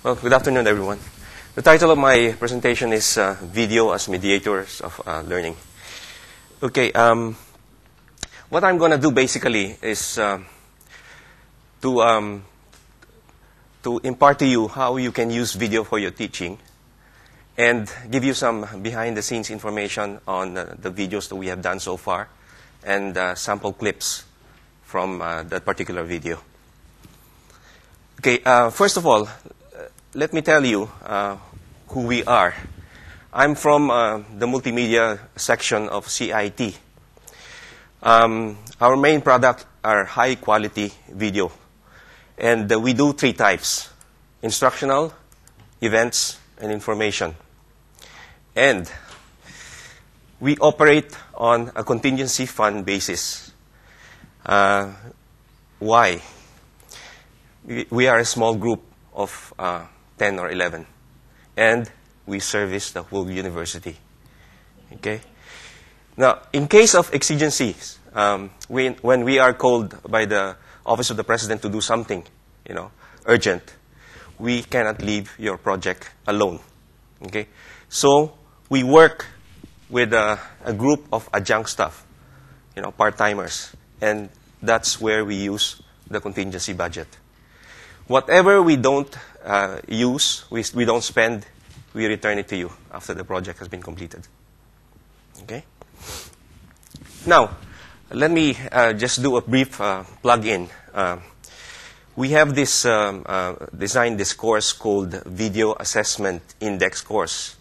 Well, good afternoon, everyone. The title of my presentation is Video as Mediators of Learning. Okay, what I'm going to do basically is to impart to you how you can use video for your teaching and give you some behind-the-scenes information on the videos that we have done so far and sample clips from that particular video. Okay, first of all, let me tell you who we are. I'm from the multimedia section of CIT. Our main product are high-quality video. And we do three types: instructional, events, and information. And we operate on a contingency fund basis. Why? We are a small group of 10 or 11. And we service the whole university. Okay? Now, in case of exigencies, when we are called by the Office of the President to do something, urgent, we cannot leave your project alone. Okay? So, we work with a group of adjunct staff, part-timers. And that's where we use the contingency budget. Whatever we don't use, we don't spend, we return it to you after the project has been completed. Okay? Now, let me just do a brief plug-in. We have this designed this course called Video Assessment Index course.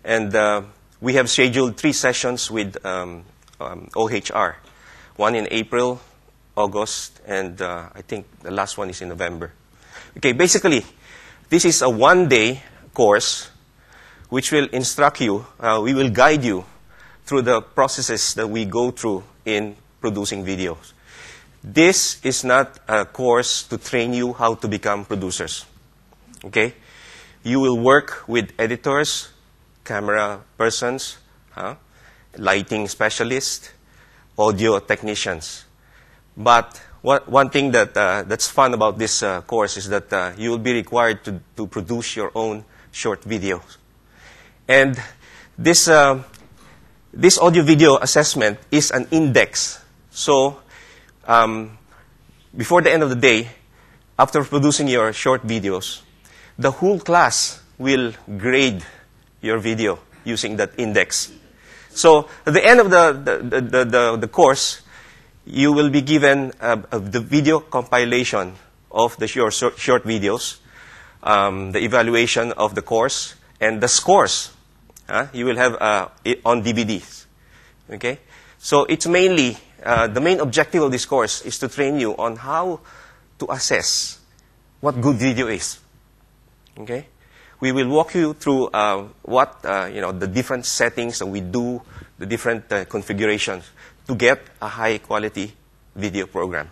And we have scheduled 3 sessions with OHR. One in April, August, and I think the last one is in November. Okay, basically, this is a 1-day course which will instruct you, we will guide you through the processes that we go through in producing videos. This is not a course to train you how to become producers. Okay? You will work with editors, camera persons, lighting specialists, audio technicians. But one thing that's fun about this course is that you will be required to produce your own short videos. And this audio-video assessment is an index. So before the end of the day, after producing your short videos, the whole class will grade your video using that index. So at the end of the course, you will be given the video compilation of your short videos, the evaluation of the course, and the scores. You will have on DVDs. Okay? So it's mainly, the main objective of this course is to train you on how to assess what good video is. Okay? We will walk you through the different settings that we do, the different configurations to get a high-quality video program.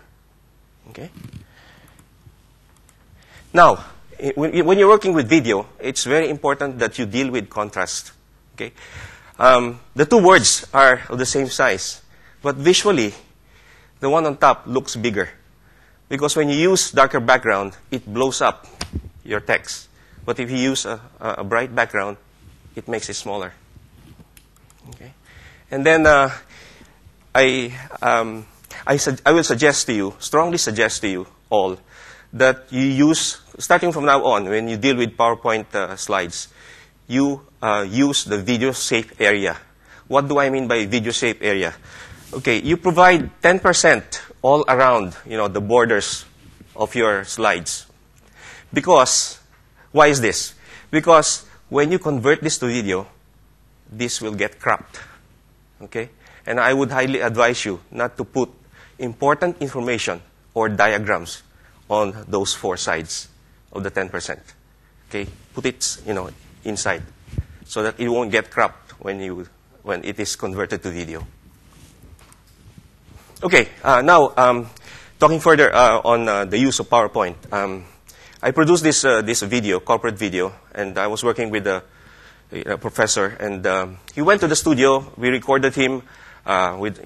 Okay? Now, when you're working with video, it's very important that you deal with contrast. Okay? The two words are of the same size, but visually, the one on top looks bigger. Because when you use darker background, it blows up your text. But if you use a bright background, it makes it smaller. Okay? And then I will suggest to you, strongly suggest to you all, that you use, starting from now on, when you deal with PowerPoint slides, you use the video safe area. What do I mean by video safe area? Okay, you provide 10% all around, the borders of your slides. Because, why is this? Because when you convert this to video, this will get cropped. Okay? And I would highly advise you not to put important information or diagrams on those 4 sides of the 10%. Okay? Put it, inside so that it won't get cropped when it is converted to video. Okay, now talking further on the use of PowerPoint. I produced this video, corporate video, and I was working with a professor, and he went to the studio. We recorded him with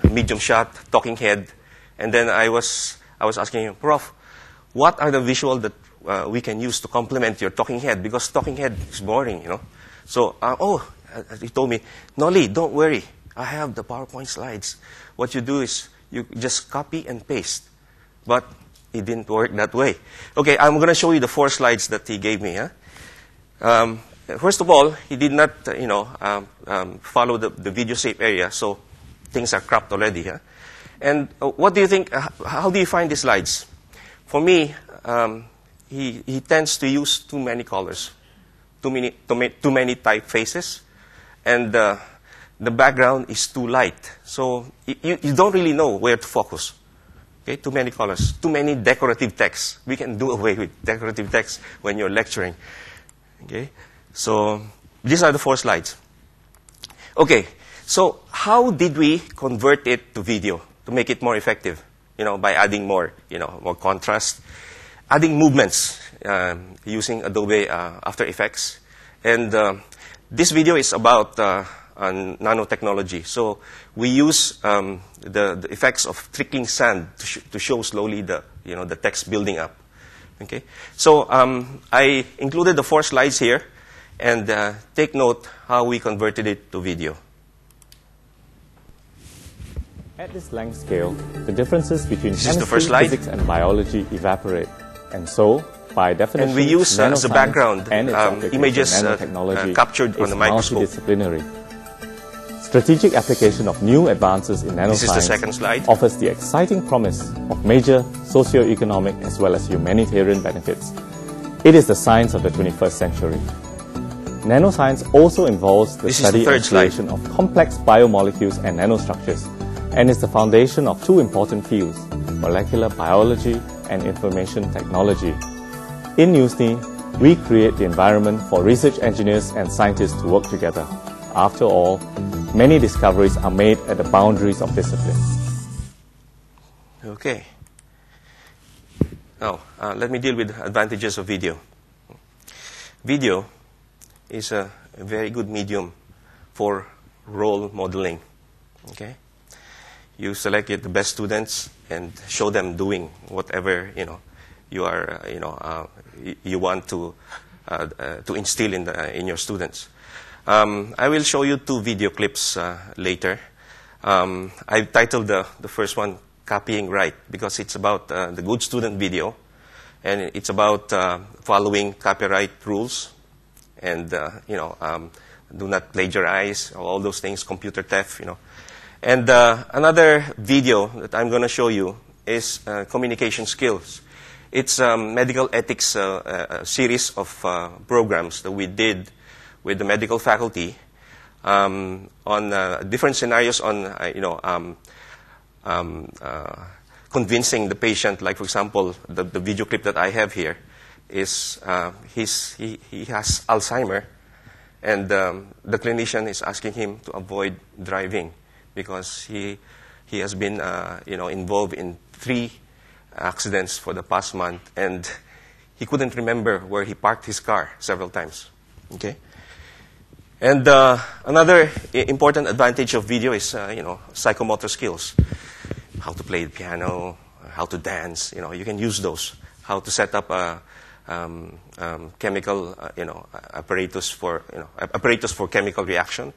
medium shot, talking head, and then I was asking him, Prof, what are the visual that we can use to complement your talking head, because talking head is boring, you know. So, he told me, Nolly, don't worry. I have the PowerPoint slides. What you do is you just copy and paste. But it didn't work that way. Okay, I'm going to show you the 4 slides that he gave me. First of all, he did not, follow the video safe area, so things are cropped already. And what do you think? How do you find the slides? For me, he tends to use too many colors, too many typefaces, and the background is too light. So you don't really know where to focus. Okay, too many colors, too many decorative texts. We can do away with decorative text when you're lecturing. Okay, so these are the 4 slides. Okay, so how did we convert it to video to make it more effective? By adding more, more contrast, adding movements using Adobe After Effects. And this video is about nanotechnology. So we use the effects of trickling sand to show slowly the text building up. Okay, so I included the 4 slides here, and take note how we converted it to video. At this length scale, the differences between chemistry, physics, and biology evaporate. And so, by definition, and we use as a background and images captured on the microscope. Multidisciplinary. Strategic application of new advances in nanoscience this is the second slide. Offers the exciting promise of major socio-economic as well as humanitarian benefits. It is the science of the 21st century. Nanoscience also involves the study and creation of complex biomolecules and nanostructures, and is the foundation of 2 important fields, molecular biology and information technology. In USNI, we create the environment for research engineers and scientists to work together. After all, many discoveries are made at the boundaries of discipline. Okay. Now, let me deal with the advantages of video. Video is a very good medium for role modeling. Okay? You select the best students and show them doing whatever you are you want to instill in your students. I will show you 2 video clips later. I've titled the first one "Copying Right" because it's about the good student video, and it's about following copyright rules, and do not plagiarize, all those things, computer theft, And another video that I'm going to show you is communication skills. It's a medical ethics series of programs that we did with the medical faculty on different scenarios on convincing the patient. Like, for example, the video clip that I have here is he has Alzheimer, and the clinician is asking him to avoid driving, because he has been involved in 3 accidents for the past month, and he couldn't remember where he parked his car several times. Okay, and another important advantage of video is psychomotor skills, how to play the piano, how to dance. You can use those. How to set up a chemical apparatus for chemical reaction.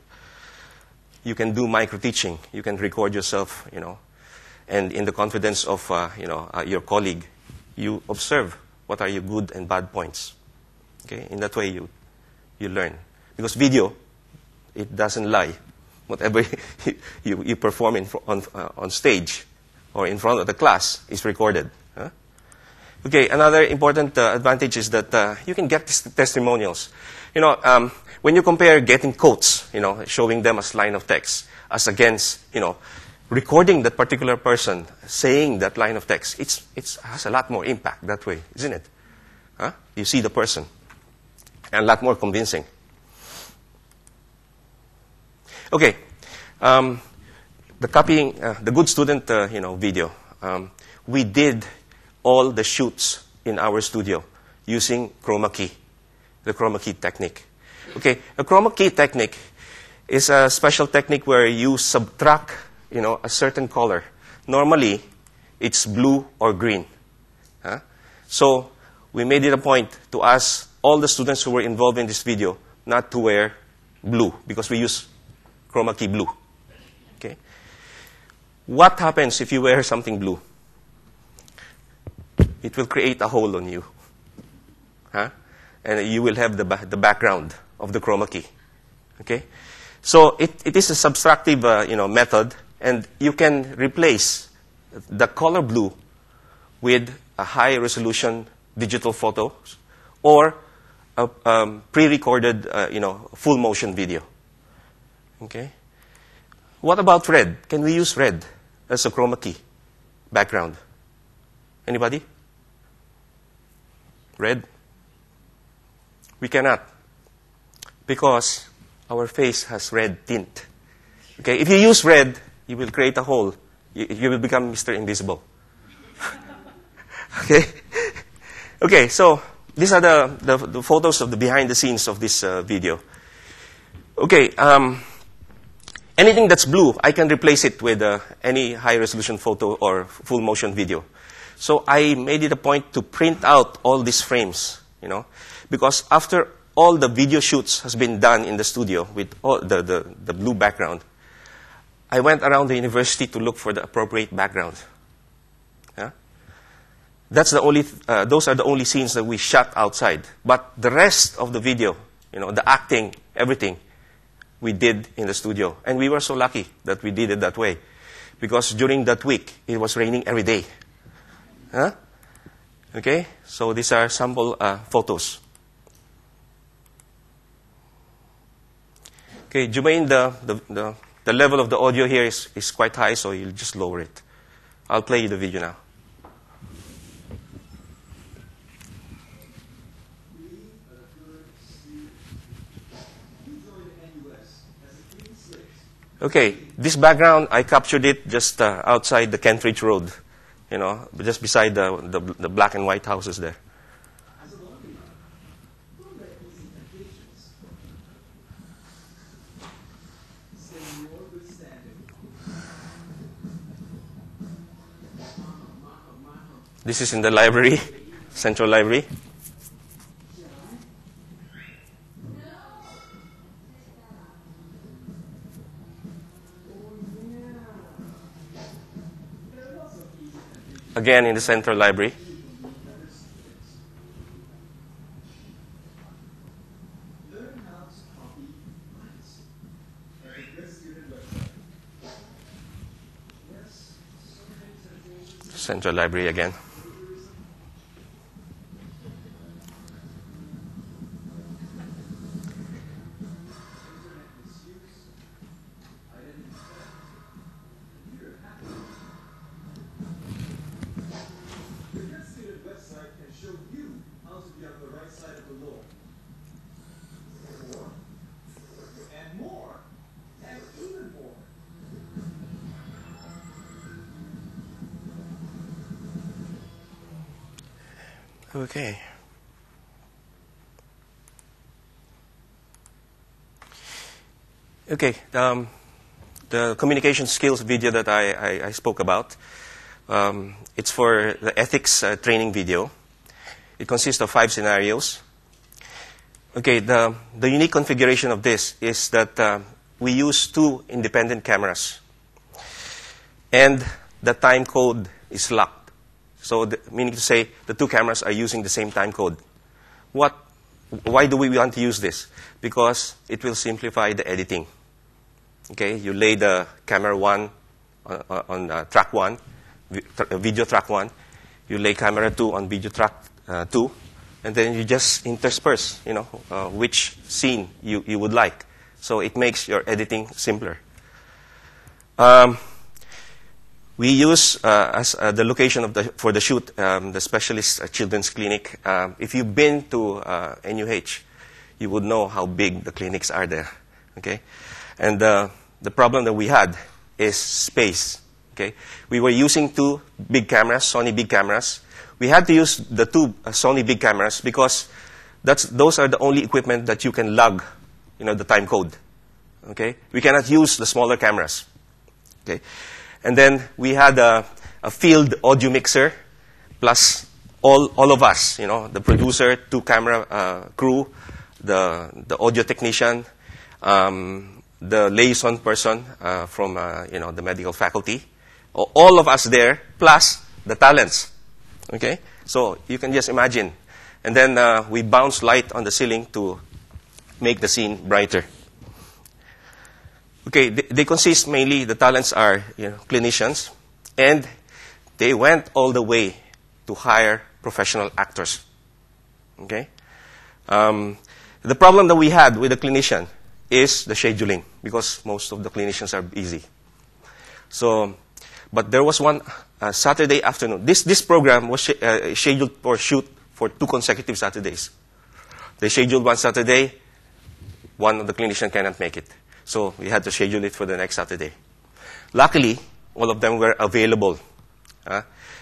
You can do micro-teaching. You can record yourself, and in the confidence of, your colleague, you observe what are your good and bad points. Okay? In that way, you learn. Because video, it doesn't lie. Whatever you perform on stage or in front of the class is recorded. Huh? Okay, another important advantage is that you can get testimonials. When you compare getting quotes, showing them as line of text, as against, recording that particular person saying that line of text, it has a lot more impact that way, isn't it? Huh? You see the person, and a lot more convincing. Okay, the copying, the good student, video. We did all the shoots in our studio using chroma key, the chroma key technique. Okay, a chroma key technique is a special technique where you subtract, a certain color. Normally, it's blue or green. Huh? So we made it a point to ask all the students who were involved in this video not to wear blue, because we use chroma key blue. Okay? What happens if you wear something blue? It will create a hole on you. Huh? And you will have the background of the chroma key. Okay? So it is a subtractive method, and you can replace the color blue with a high-resolution digital photo or a pre-recorded full-motion video. Okay? What about red? Can we use red as a chroma key background? Anybody? Red? We cannot, because our face has red tint. Okay? If you use red, you will create a hole. You will become Mr. Invisible. Okay? Okay, so these are the photos of the behind the scenes of this video. Okay, anything that's blue, I can replace it with any high-resolution photo or full-motion video. So I made it a point to print out all these frames, because after all the video shoots has been done in the studio with all the blue background, I went around the university to look for the appropriate background. Yeah? Those are the only scenes that we shot outside. But the rest of the video, the acting, everything, we did in the studio. And we were so lucky that we did it that way, because during that week, it was raining every day. Huh? Okay? So these are sample photos. Okay, Jumaine, the level of the audio here is quite high, so you'll just lower it. I'll play you the video now. Okay, this background, I captured it just outside the Kentridge Road, just beside the black and white houses there. This is in the library, Central Library. Again in the Central Library. Central Library again. Okay. Okay. The communication skills video that I spoke about, it's for the ethics training video. It consists of 5 scenarios. Okay. The unique configuration of this is that we use 2 independent cameras, and the time code is locked. So, meaning to say, the 2 cameras are using the same time code. Why do we want to use this? Because it will simplify the editing. Okay, you lay the camera 1 on track 1, video track 1. You lay camera 2 on video track 2, and then you just intersperse, which scene you would like. So it makes your editing simpler. We use as the location for the shoot the Specialist Children's Clinic. If you've been to NUH, you would know how big the clinics are there. Okay, and the problem that we had is space. Okay, we were using 2 big cameras, Sony big cameras. We had to use the 2 Sony big cameras because those are the only equipment that you can log, the time code. Okay, we cannot use the smaller cameras. Okay. And then we had a field audio mixer plus all of us, the producer, 2 camera crew, the audio technician, the liaison person from the medical faculty, all of us there, plus the talents. Okay, so you can just imagine, and then we bounce light on the ceiling to make the scene brighter. Okay, they consist mainly, the talents are clinicians, and they went all the way to hire professional actors. Okay, the problem that we had with the clinician is the scheduling, because most of the clinicians are busy. So, but there was one Saturday afternoon. This program was scheduled for shoot for 2 consecutive Saturdays. They scheduled one Saturday, one of the clinicians cannot make it. So we had to schedule it for the next Saturday. Luckily, all of them were available.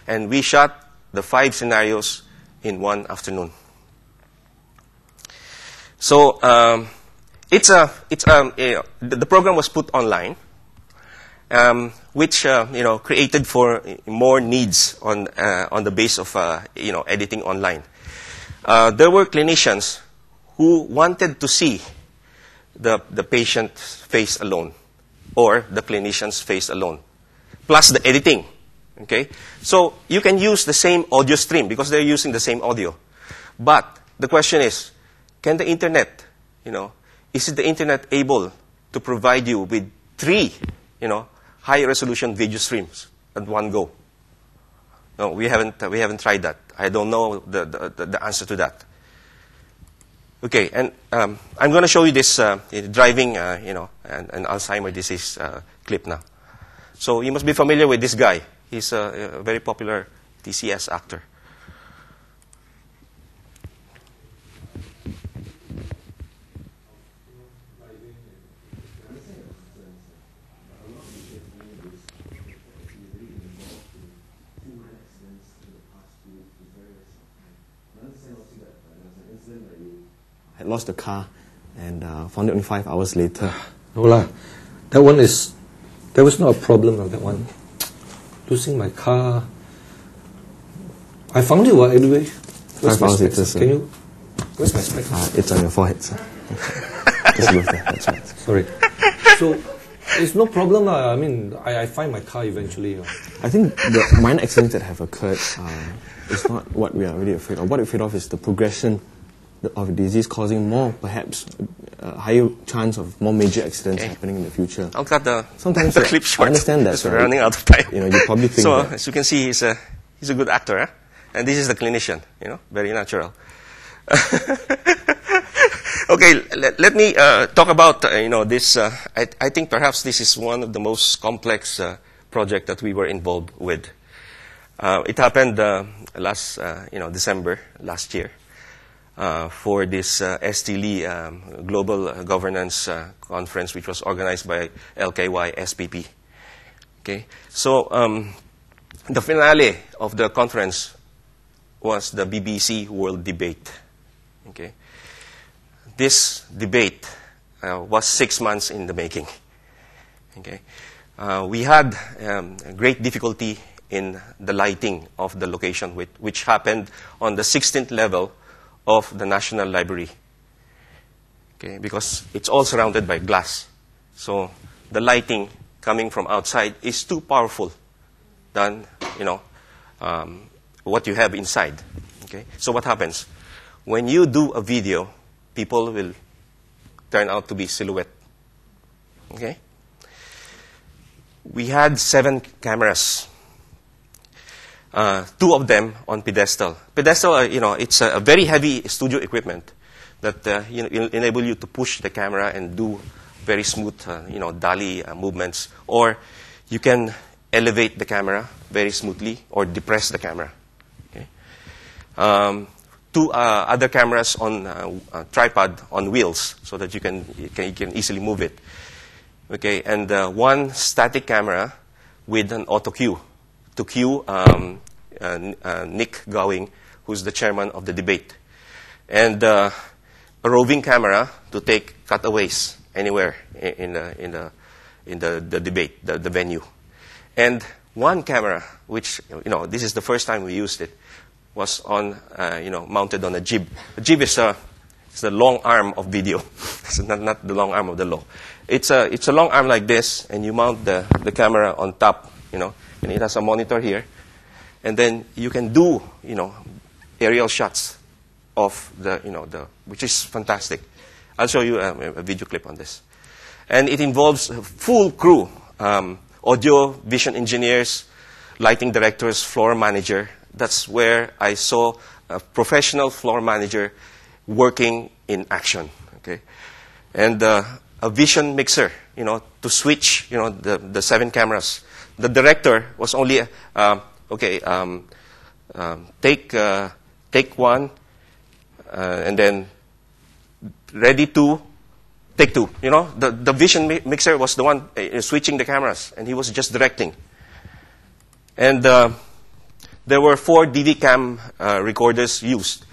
And we shot the 5 scenarios in one afternoon. So the program was put online, which created for more needs on the base of editing online. There were clinicians who wanted to see the patient's face alone, or the clinician's face alone, plus the editing. Okay, so you can use the same audio stream because they're using the same audio. But the question is, can the internet, is the internet able to provide you with 3, high-resolution video streams at one go? No, we haven't tried that. I don't know the answer to that. Okay, and I'm going to show you this driving, and Alzheimer's disease clip now. So you must be familiar with this guy. He's a very popular TCS actor. I lost the car and found it only 5 hours later. No lah, that was not a problem of that one. Losing my car, I found it anyway. 5 hours later, sir. Can you? Where's my specs? It's on your forehead, sir. Just move there. That's right. Sorry. So it's no problem. I mean, I find my car eventually. I think the minor accidents that have occurred is not what we are really afraid of. What we're afraid of is the progression of a disease causing more, perhaps, higher chance of more major accidents happening in the future. I'll cut the clip short. I understand that. We're running out of time. You probably think so, that. as you can see, he's a good actor, and this is the clinician. Very natural. Okay, let me talk about this. I think perhaps this is one of the most complex project that we were involved with. It happened last December last year. For this STLE Global Governance Conference, which was organized by LKY SPP. Okay, so the finale of the conference was the BBC World Debate. Okay, this debate was 6 months in the making. Okay, we had great difficulty in the lighting of the location, which happened on the 16th level of the National Library. Okay, because it's all surrounded by glass. So the lighting coming from outside is too powerful than what you have inside. Okay, so what happens? When you do a video, people will turn out to be silhouette. Okay? We had 7 cameras. 2 of them on pedestal. Pedestal, it's a very heavy studio equipment that enable you to push the camera and do very smooth, dolly movements. Or you can elevate the camera very smoothly or depress the camera. Okay? 2 other cameras on a tripod on wheels so that you can easily move it. Okay, and 1 static camera with an auto cue to cue Nick Gowing, who's the chairman of the debate, and a roving camera to take cutaways anywhere in the debate, the venue, and 1 camera, which this is the first time we used it, was on, mounted on a jib. A jib is the long arm of video. It's not the long arm of the law. It's a long arm like this, and you mount the camera on top, and it has a monitor here. And then you can do, aerial shots of which is fantastic. I'll show you a video clip on this. And it involves a full crew, audio, vision engineers, lighting directors, floor manager. That's where I saw a professional floor manager working in action, okay? And a vision mixer, to switch, the 7 cameras. The director was only, take 1, and then ready to take 2. The vision mixer was the one switching the cameras, and he was just directing. And there were 4 DV cam recorders used.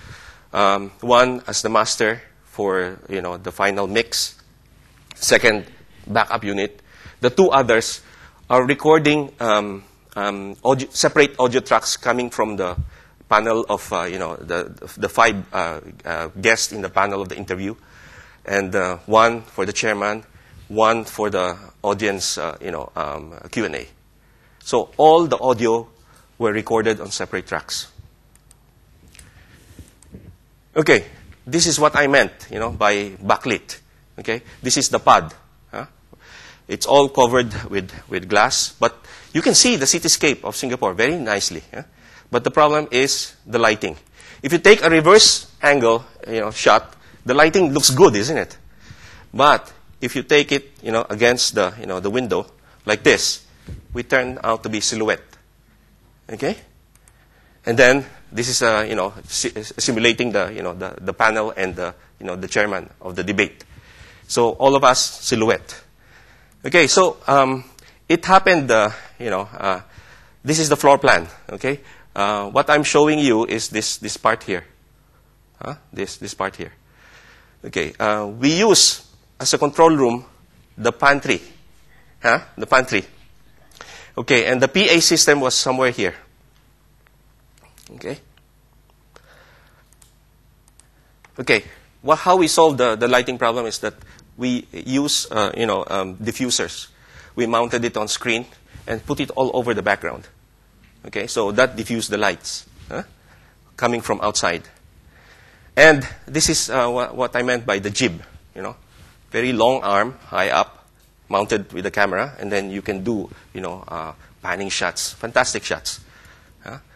One as the master for the final mix. Second, backup unit. The 2 others are recording separate audio tracks coming from the panel of the 5 guests in the panel of the interview, and 1 for the chairman, 1 for the audience Q&A. So all the audio were recorded on separate tracks. Okay, this is what I meant, by backlit. Okay, this is the pod. It's all covered with glass, but you can see the cityscape of Singapore very nicely. But the problem is the lighting. If you take a reverse angle, shot, the lighting looks good, isn't it? But if you take it, against the window like this, we turn out to be silhouette. Okay, and then this is simulating the panel and the chairman of the debate. So all of us silhouette. Okay, so it happened. This is the floor plan. Okay, what I'm showing you is this part here. This part here. Okay, we use as a control room the pantry. The pantry. Okay, and the PA system was somewhere here. Okay. Okay. How we solved the lighting problem is that we use diffusers. We mounted it on screen and put it all over the background. Okay, so that diffused the lights coming from outside. And this is what I meant by the jib. Very long arm, high up, mounted with the camera, and then you can do panning shots, fantastic shots.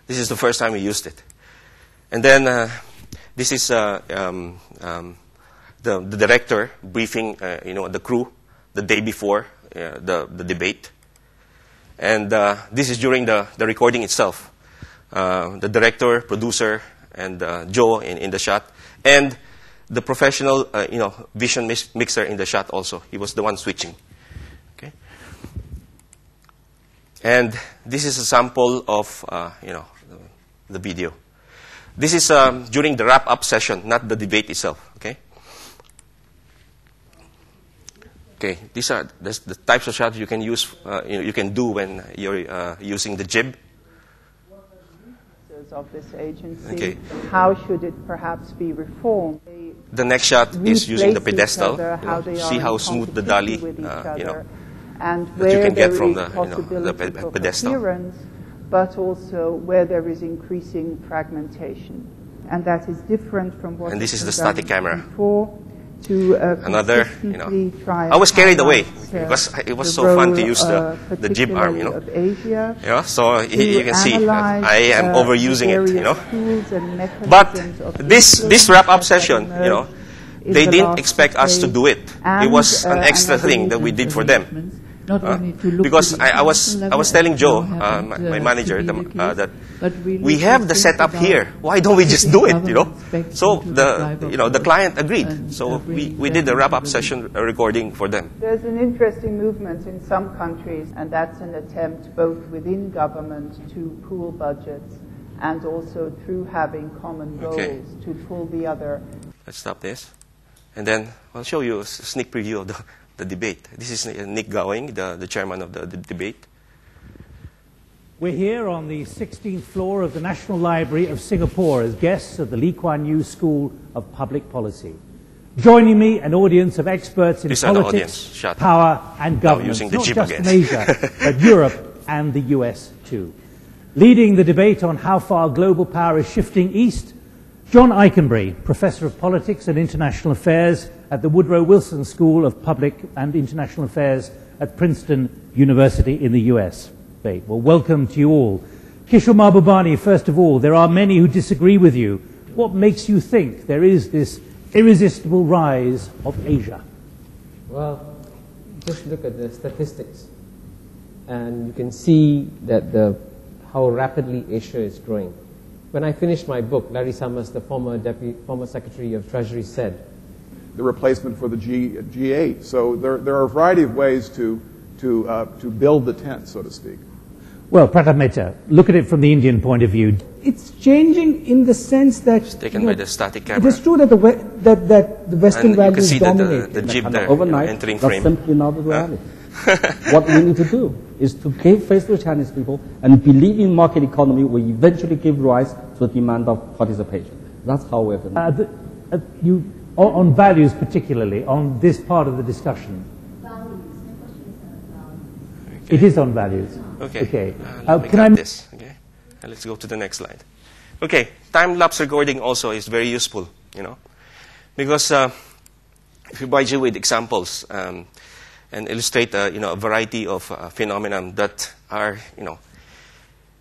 This is the first time we used it. And then this is the director briefing the crew the day before the debate. And this is during the recording itself. The director, producer, and Joe in the shot, and the professional vision mixer in the shot also. He was the one switching. Okay. And this is a sample of the video. This is during the wrap-up session, not the debate itself. Okay. Okay. These are the types of shots you can use. You can do when you're using the jib. Of this agency, okay. How should it perhaps be reformed? The next shot is using the pedestal. See how smooth the dolly, and that you can get from the pedestal. But also where there is increasing fragmentation, and that is different from what. And this is the static camera. Before, to another, I was carried away because it was so fun to use the jib arm, Yeah, so you can see I am overusing it, But this wrap-up session, they didn't expect us to do it. It was an extra thing that we did for them. Because I was telling Joe, my manager, that we have the setup here. Why don't we just do it? So the client agreed. So we did the wrap-up session recording for them. There's an interesting movement in some countries, and that's an attempt both within government to pool budgets and also through having common goals to pull the other. Let's stop this, and then I'll show you a sneak preview of the debate. This is Nick Gowing, the chairman of the debate. We're here on the 16th floor of the National Library of Singapore as guests of the Lee Kuan Yew School of Public Policy. Joining me, an audience of experts in politics, power and governance, not just in Asia, but Europe and the US too. Leading the debate on how far global power is shifting east, John Eikenberry, Professor of Politics and International Affairs at the Woodrow Wilson School of Public and International Affairs at Princeton University in the US. Well, welcome to you all. Kishore Mahbubani, first of all, there are many who disagree with you. What makes you think there is this irresistible rise of Asia? Well, just look at the statistics, and you can see that how rapidly Asia is growing. When I finished my book, Larry Summers, the former Secretary of Treasury, said, the replacement for the G8. So there are a variety of ways to build the tent, so to speak. Well, Pratap Mehta, look at it from the Indian point of view. It's changing in the sense that it's taken by the static camera. It is true that the Western values dominate. The jeep there, overnight, entering that's frame. simply not the reality. What we need to do is to give face to Chinese people and believe in market economy will eventually give rise to the demand of participation. That's how we're going to on values particularly, on this part of the discussion. Okay. It is on values. Okay. Can I this? Okay. Let's go to the next slide. Okay. Time-lapse recording also is very useful, because if we provide you with examples and illustrate, a variety of phenomena that are,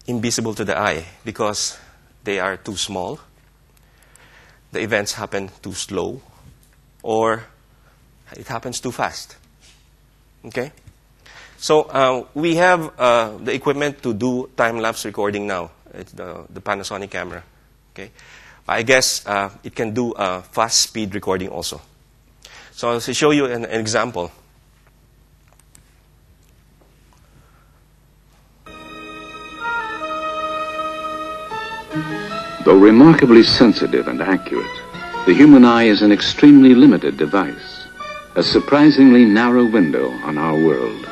invisible to the eye because they are too small, the events happen too slow, or it happens too fast. Okay. So we have the equipment to do time-lapse recording now. It's the Panasonic camera. Okay, I guess it can do fast-speed recording also. So I'll show you an example. Though remarkably sensitive and accurate, the human eye is an extremely limited device, a surprisingly narrow window on our world.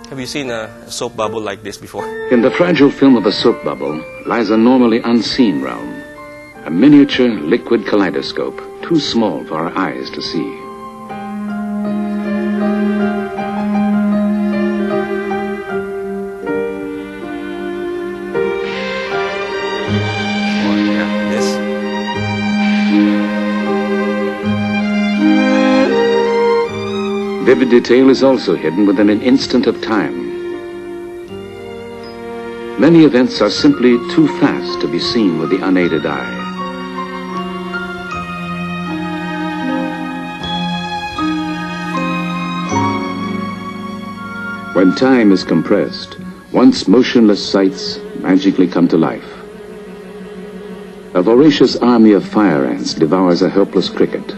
Have you seen a soap bubble like this before? In the fragile film of a soap bubble lies a normally unseen realm, a miniature liquid kaleidoscope, too small for our eyes to see. Vivid detail is also hidden within an instant of time. Many events are simply too fast to be seen with the unaided eye. When time is compressed, once motionless sights magically come to life. A voracious army of fire ants devours a helpless cricket.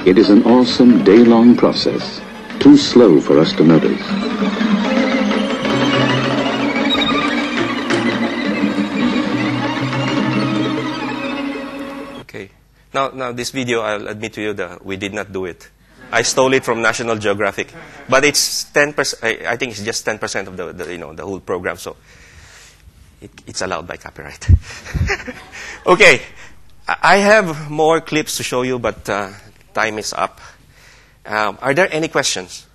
It is an awesome day-long process, too slow for us to notice. Okay. Now this video, I'll admit to you that we did not do it. I stole it from National Geographic, but it's 10%. I think it's just 10% of the whole program, so it's allowed by copyright. Okay, I have more clips to show you, but time is up. Are there any questions?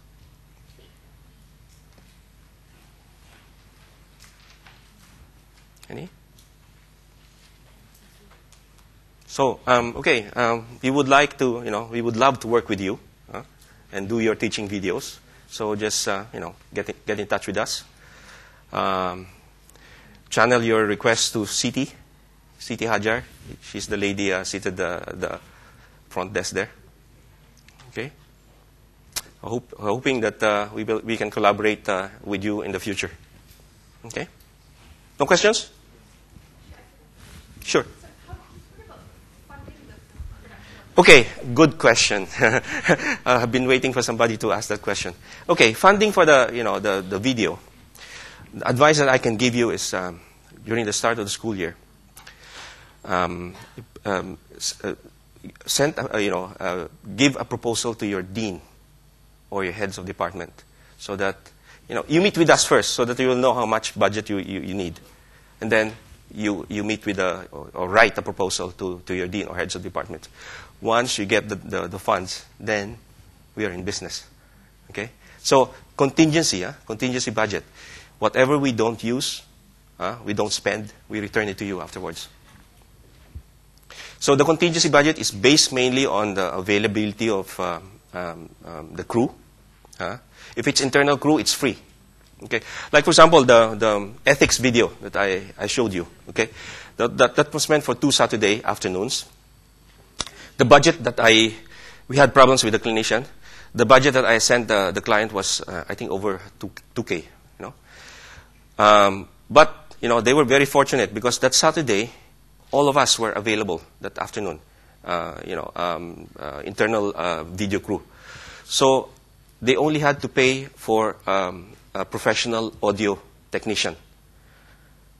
Any? So, okay, we would like to, we would love to work with you and do your teaching videos. So just, get in touch with us. Channel your request to Siti Hajar. She's the lady seated at the front desk there. Okay. Hoping that we can collaborate with you in the future. Okay. No questions? Sure. Okay, good question. I've been waiting for somebody to ask that question. Okay, funding for the video. The advice that I can give you is during the start of the school year, give a proposal to your dean or your heads of department so that you meet with us first, so that you will know how much budget you need, and then you meet with or write a proposal to your dean or heads of department. Once you get the funds, then we are in business. Okay? So contingency budget. Whatever we don't use, we don't spend, we return it to you afterwards. So the contingency budget is based mainly on the availability of the crew. If it's internal crew, it's free. Okay, like for example, the ethics video that I showed you. Okay, that was meant for 2 Saturday afternoons. The budget that we had problems with the clinician. The budget that I sent the client was I think over 2K. But they were very fortunate because that Saturday, all of us were available that afternoon. Internal video crew. So they only had to pay for a professional audio technician,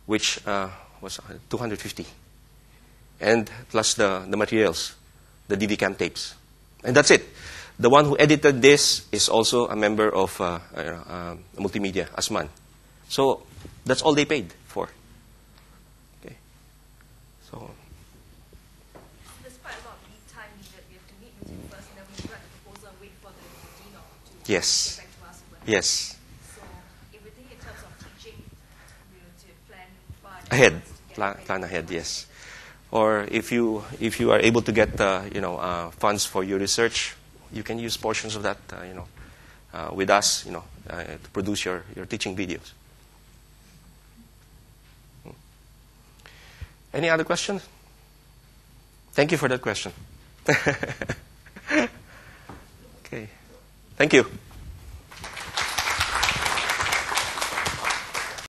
which was 250, and plus the materials, the DV cam tapes, and that's it. The one who edited this is also a member of multimedia, Asman. So that's all they paid for. Okay. So there's quite a lot of lead time that we have to meet with you first, and then we write the proposal and wait for the dean to yes. get back to us. Yes. So everything in terms of teaching, we have to plan far ahead. Plan ahead, yes. Or if you are able to get funds for your research, you can use portions of that with us to produce your teaching videos. Any other questions? Thank you for that question. Okay. Thank you.